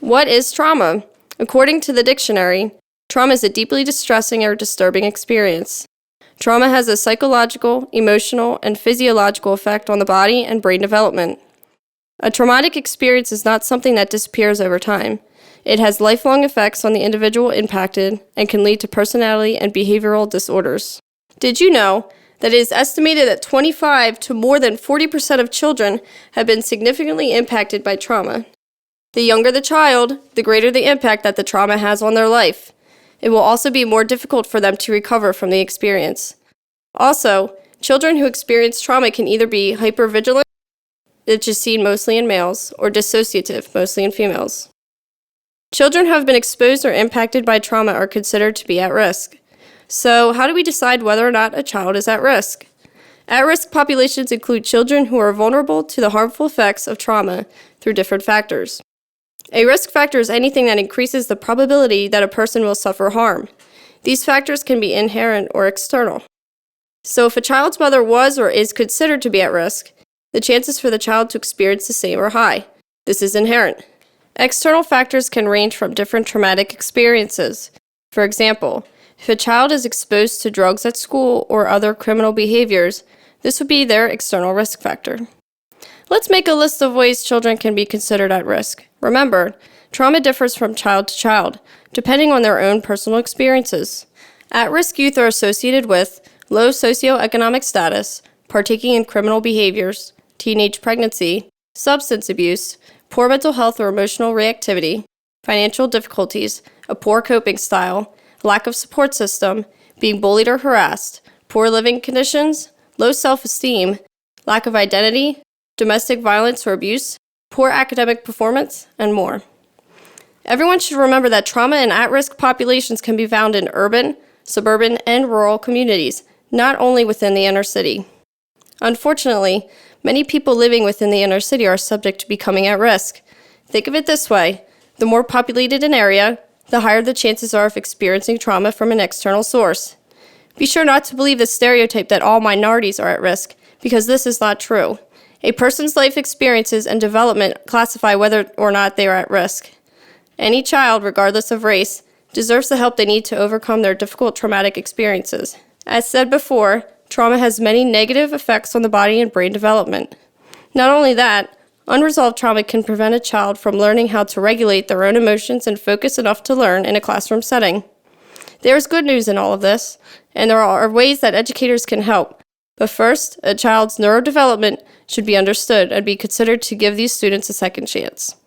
What is trauma? According to the dictionary, trauma is a deeply distressing or disturbing experience. Trauma has a psychological, emotional, and physiological effect on the body and brain development. A traumatic experience is not something that disappears over time. It has lifelong effects on the individual impacted and can lead to personality and behavioral disorders. Did you know that it is estimated that 25 to more than 40% of children have been significantly impacted by trauma? The younger the child, the greater the impact that the trauma has on their life. It will also be more difficult for them to recover from the experience. Also, children who experience trauma can either be hypervigilant, which is seen mostly in males, or dissociative, mostly in females. Children who have been exposed or impacted by trauma are considered to be at risk. So, how do we decide whether or not a child is at risk? At-risk populations include children who are vulnerable to the harmful effects of trauma through different factors. A risk factor is anything that increases the probability that a person will suffer harm. These factors can be inherent or external. So if a child's mother was or is considered to be at risk, the chances for the child to experience the same are high. This is inherent. External factors can range from different traumatic experiences. For example, if a child is exposed to drugs at school or other criminal behaviors, this would be their external risk factor. Let's make a list of ways children can be considered at risk. Remember, trauma differs from child to child, depending on their own personal experiences. At-risk youth are associated with low socioeconomic status, partaking in criminal behaviors, teenage pregnancy, substance abuse, poor mental health or emotional reactivity, financial difficulties, a poor coping style, lack of support system, being bullied or harassed, poor living conditions, low self-esteem, lack of identity, domestic violence or abuse, poor academic performance, and more. Everyone should remember that trauma in at-risk populations can be found in urban, suburban, and rural communities, not only within the inner city. Unfortunately, many people living within the inner city are subject to becoming at risk. Think of it this way: the more populated an area, the higher the chances are of experiencing trauma from an external source. Be sure not to believe the stereotype that all minorities are at risk, because this is not true. A person's life experiences and development classify whether or not they are at risk. Any child, regardless of race, deserves the help they need to overcome their difficult traumatic experiences. As said before, trauma has many negative effects on the body and brain development. Not only that, unresolved trauma can prevent a child from learning how to regulate their own emotions and focus enough to learn in a classroom setting. There is good news in all of this, and there are ways that educators can help. But first, a child's neurodevelopment should be understood and be considered to give these students a second chance.